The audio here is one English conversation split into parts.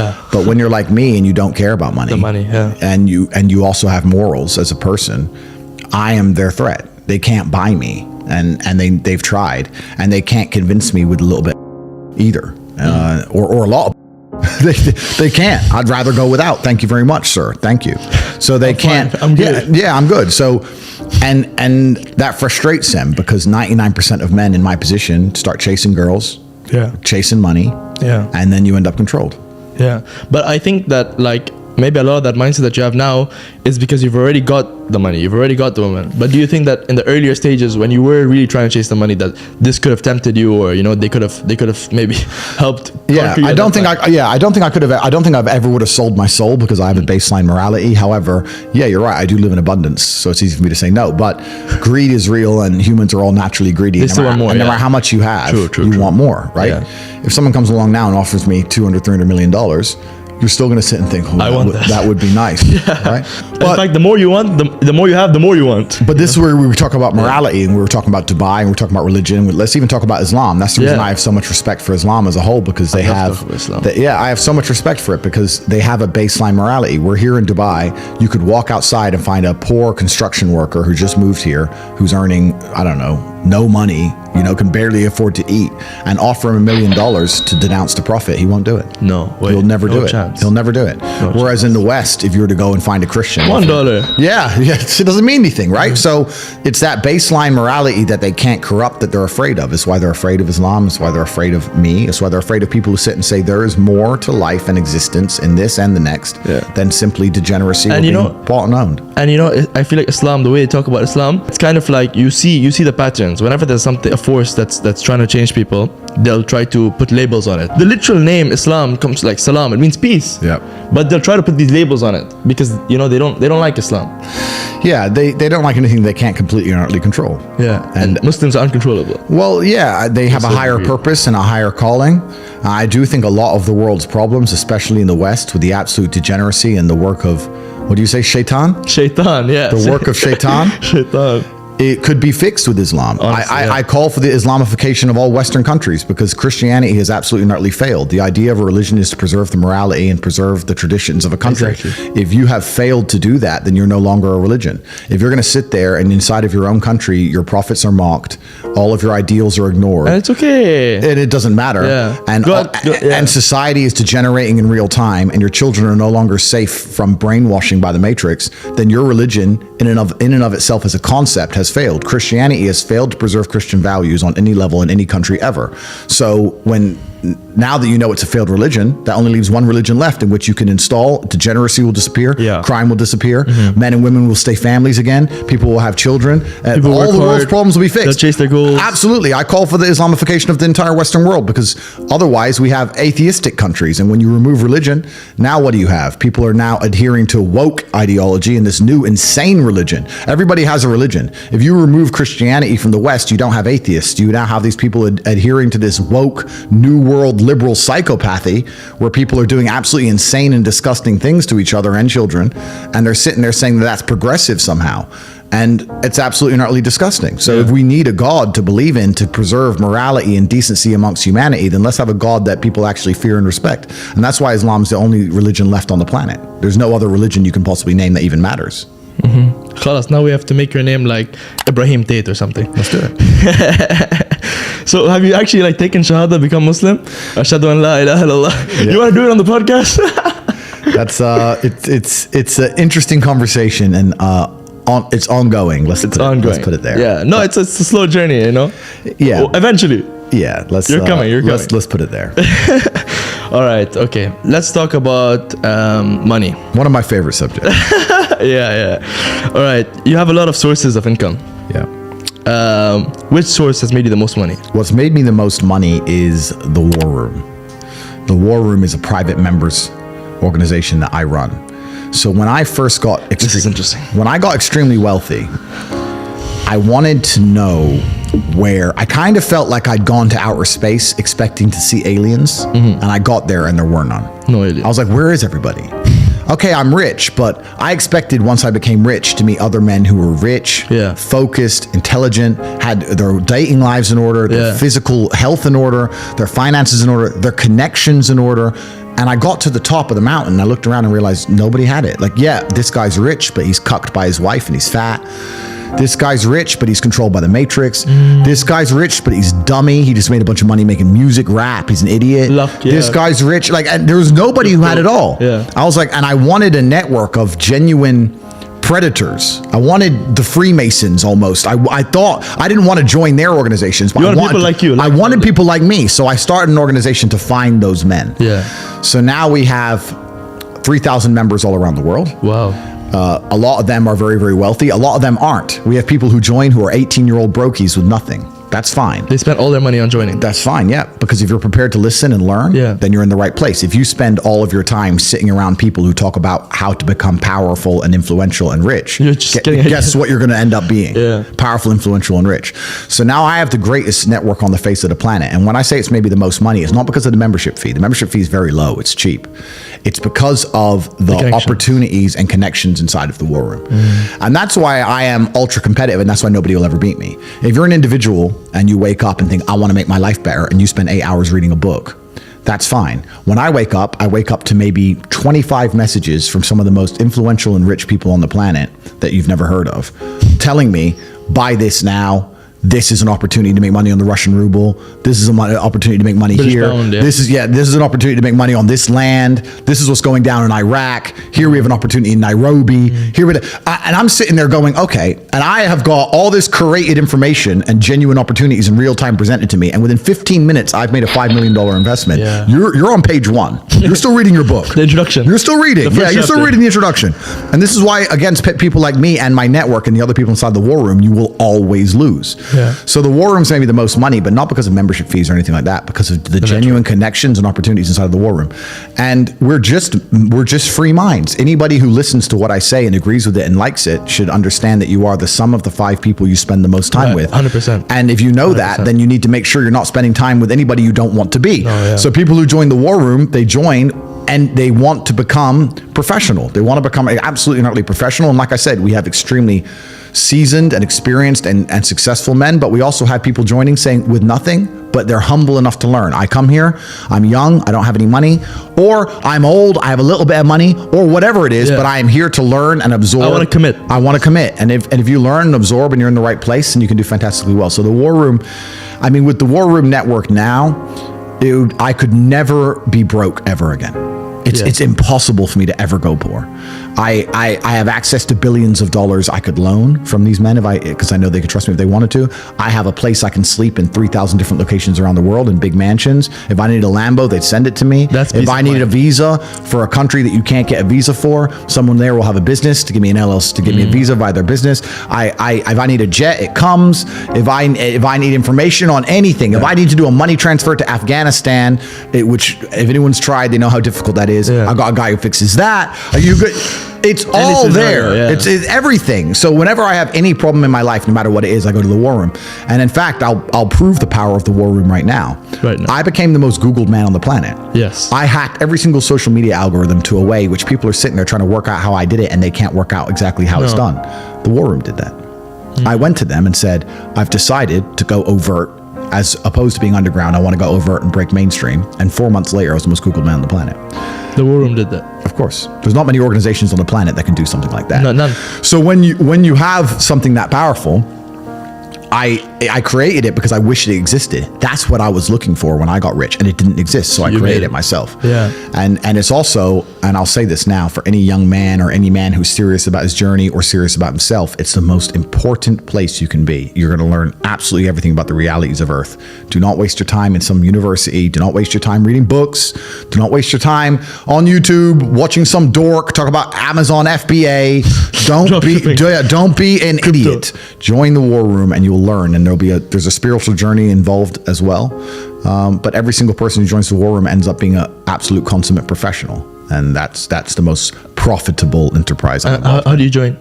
Yeah. But when you're like me and you don't care about money, The money, yeah. and you also have morals as a person, I am their threat. They can't buy me, and they've tried, and they can't convince me with a little bit either, or a lot. They can't. I'd rather go without. Thank you very much, sir. Thank you. So they can't. I'm good. Yeah, I'm good. So, and that frustrates them because 99% of men in my position start chasing girls, chasing money, and then you end up controlled. Yeah, but I think that like maybe a lot of that mindset that you have now is because you've already got the money, you've already got the woman. But do you think that in the earlier stages when you were really trying to chase the money, that this could have tempted you, or they could have maybe helped? Yeah, I don't think I could have. I don't think I've ever would have sold my soul because I have a baseline morality. However, yeah, you're right. I do live in abundance, so it's easy for me to say no. But greed is real, and humans are all naturally greedy. No matter how much you have, you want more, right? Yeah. If someone comes along now and offers me $200-300 million, you're still going to sit and think, that would be nice, right? But in fact, the more you want, the more you have, the more you want. But this is where we talk about morality, and we were talking about Dubai, and we're talking about religion. Let's even talk about Islam. That's the reason I have so much respect for Islam as a whole, because I have so much respect for it because they have a baseline morality. We're here in Dubai. You could walk outside and find a poor construction worker who just moved here, who's earning, I don't know, no money, can barely afford to eat, and offer him $1 million to denounce the prophet. He won't do it. No way. He'll never do it. Chance. He'll never do it. Whereas in the West, if you were to go and find a Christian, $1. Yeah, it doesn't mean anything, right? So it's that baseline morality that they can't corrupt that they're afraid of. It's why they're afraid of Islam. It's why they're afraid of me. It's why they're afraid of people who sit and say there is more to life and existence in this and the next than simply degeneracy or being bought and owned. And I feel like Islam, the way they talk about Islam, it's kind of like you see the patterns. Whenever there's a force that's trying to change people, they'll try to put labels on it. The literal name Islam comes like salam. It means peace. Yeah. But they'll try to put these labels on it because they don't like Islam. Yeah, they don't like anything they can't completely and utterly control. Yeah, and Muslims are uncontrollable. Well, yeah, they have a higher purpose and a higher calling. I do think a lot of the world's problems, especially in the West, with the absolute degeneracy and the work of, what do you say, shaitan? Shaitan, yeah. The work of shaitan? Shaitan. It could be fixed with Islam. Honestly, I call for the Islamification of all Western countries because Christianity has absolutely and utterly failed. The idea of a religion is to preserve the morality and preserve the traditions of a country. Exactly. If you have failed to do that, then you're no longer a religion. If you're going to sit there and inside of your own country, your prophets are mocked, all of your ideals are ignored. And it's okay. And it doesn't matter. Yeah. And society is degenerating in real time, and your children are no longer safe from brainwashing by the Matrix, then your religion in and of itself as a concept has failed. Christianity has failed to preserve Christian values on any level in any country ever. So now that you know it's a failed religion, that only leaves one religion left in which you can install. Degeneracy will disappear. Crime will disappear. Men and women will stay families again. People will have children. All the world's problems will be fixed. They'll chase their goals. Absolutely. I call for the Islamification of the entire Western world because otherwise we have atheistic countries. And when you remove religion, now what do you have? People are now adhering to woke ideology and this new insane religion. Everybody has a religion. If you remove Christianity from the West, you don't have atheists. You now have these people adhering to this woke new world liberal psychopathy where people are doing absolutely insane and disgusting things to each other and children, and they're sitting there saying that that's progressive somehow, and it's absolutely and utterly disgusting. So if we need a God to believe in to preserve morality and decency amongst humanity, then let's have a God that people actually fear and respect. And that's why Islam's the only religion left on the planet. There's no other religion you can possibly name that even matters. Khalas, now we have to make your name like Ibrahim Tate or something. Let's do it. So have you actually taken Shahada, become Muslim? Ashhadu an la ilaha illallah. You want to do it on the podcast? That's it's an interesting conversation, and it's ongoing. Let's put it there. Yeah, no, it's a slow journey, Yeah, well, eventually. Yeah, You're coming. Let's put it there. All right, okay. Let's talk about money. One of my favorite subjects. Yeah. All right, you have a lot of sources of income. Yeah. Which source has made you the most money? What's made me the most money is the War Room. The War Room is a private members organization that I run. So when I first got this is interesting. When I got extremely wealthy, I wanted to know where I kind of felt like I'd gone to outer space expecting to see aliens, and I got there and there were none. No aliens. I was like, where is everybody? Okay, I'm rich, but I expected once I became rich to meet other men who were rich, focused, intelligent, had their dating lives in order, their physical health in order, their finances in order, their connections in order, And I got to the top of the mountain and I looked around and realized nobody had it. Like, yeah, this guy's rich, but he's cucked by his wife and he's fat. This guy's rich, but he's controlled by the Matrix. This guy's rich, but he's dummy. He just made a bunch of money making music, rap. He's an idiot. This guy's rich. Like, and there was nobody who had it all. Yeah. I was like, and I wanted a network of genuine predators. I wanted the Freemasons almost. I thought I didn't want to join their organizations, but You I wanted wanted people like you. I wanted people like me. So I started an organization to find those men. Yeah. So now we have 3,000 members all around the world. Wow. A lot of them are very, very wealthy. A lot of them aren't. We have people who join who are 18-year-old brokies with nothing. That's fine. They spent all their money on joining. That's fine, yeah. Because if you're prepared to listen and learn, then you're in the right place. If you spend all of your time sitting around people who talk about how to become powerful and influential and rich, you're just guess what you're going to end up being? Yeah. Powerful, influential, and rich. So now I have the greatest network on the face of the planet. And when I say it's maybe the most money, it's not because of the membership fee. The membership fee is very low. It's cheap. It's because of the opportunities and connections inside of the war room. And that's why I am ultra competitive, and that's why nobody will ever beat me. If you're an individual and you wake up and think, I want to make my life better, and you spend 8 hours reading a book, that's fine. When I wake up to maybe 25 messages from some of the most influential and rich people on the planet that you've never heard of, telling me, buy this now. This is an opportunity to make money on the Russian ruble. This is an opportunity to make money British here. pound, This is an opportunity to make money on this land. This is what's going down in Iraq. Here we have an opportunity in Nairobi. And I'm sitting there going, okay, and I have got all this curated information and genuine opportunities in real time presented to me. And within 15 minutes, I've made a $5 million investment. Yeah. You're on page 1. You're still reading your book. The introduction. You're still reading. Yeah, you're still reading the introduction. And this is why, against people like me and my network and the other people inside the war room, you will always lose. Yeah. So the war room's maybe the most money, but not because of membership fees or anything like that, because of the genuine connections and opportunities inside of the war room. And we're just free minds. Anybody who listens to what I say and agrees with it and likes it should understand that you are the sum of the 5 people you spend the most time with. 100%. And if you know 100%. That, then you need to make sure you're not spending time with anybody you don't want to be. So people who join the war room, they join and they want to become professional. They want to become absolutely and utterly professional. And like I said, we have extremely seasoned and experienced and successful men, but we also have people joining saying with nothing, but they're humble enough to learn. I come here, I'm young, I don't have any money, or I'm old, I have a little bit of money, or whatever it is, but I am here to learn and absorb. I want to commit. I want to commit. And if you learn and absorb and you're in the right place, then you can do fantastically well. So the war room, I mean, with the war room network now, I could never be broke ever again. It's impossible for me to ever go poor. I have access to billions of dollars I could loan from these men because I know they could trust me if they wanted to. I have a place I can sleep in 3,000 different locations around the world in big mansions. If I needed a Lambo, they'd send it to me. If I needed a visa for a country that you can't get a visa for, someone there will have a business to give me an LLC, to give me a visa via their business. If I need a jet, it comes. If I need information on anything, if I need to do a money transfer to Afghanistan, which if anyone's tried, they know how difficult that is. I got a guy who fixes that. It's all there. It's everything. So whenever I have any problem in my life, no matter what it is, I go to the war room. And in fact, I'll prove the power of the war room right now. I became the most Googled man on the planet. Yes. I hacked every single social media algorithm to a way which people are sitting there trying to work out how I did it, and they can't work out exactly how it's done. The war room did that. I went to them and said, I've decided to go overt as opposed to being underground. I want to go overt and break mainstream. And 4 months later, I was the most Googled man on the planet. The war room did that. Of course. There's not many organizations on the planet that can do something like that. No, none. So when you have something that powerful, I created it because I wish it existed. That's what I was looking for when I got rich, and it didn't exist, so I created it myself. Yeah. And it's also, and I'll say this now, for any young man or any man who's serious about his journey or serious about himself, it's the most important place you can be. You're going to learn absolutely everything about the realities of Earth. Do not waste your time in some university. Do not waste your time reading books. Do not waste your time on YouTube watching some dork talk about Amazon FBA. Don't be an idiot. Join the war room and you'll learn, and there's a spiritual journey involved as well. But every single person who joins the war room ends up being an absolute consummate professional, and that's the most profitable enterprise. How do you join?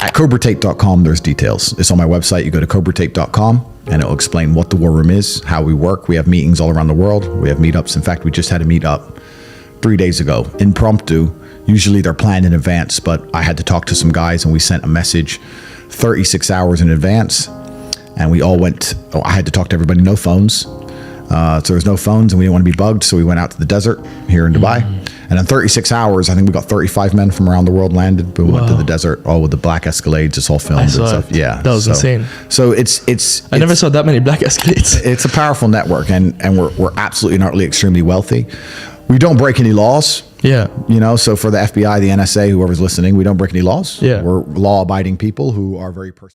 At cobratate.com, there's details. It's on my website. You go to cobratate.com and it'll explain what the war room is, how we work. We have meetings all around the world. We have meetups. In fact, we just had a meetup 3 days ago, impromptu. Usually they're planned in advance, but I had to talk to some guys and we sent a message 36 hours in advance. And we all went, I had to talk to everybody, no phones. So there was no phones and we didn't want to be bugged. So we went out to the desert here in Dubai. And in 36 hours, I think we got 35 men from around the world landed. But we went to the desert, all with the black Escalades. It's all filmed and saw stuff. it. Yeah. That was insane. So I never saw that many black Escalades. it's a powerful network, and we're absolutely and utterly extremely wealthy. We don't break any laws. Yeah. You know, so for the FBI, the NSA, whoever's listening, we don't break any laws. Yeah. We're law-abiding people who are very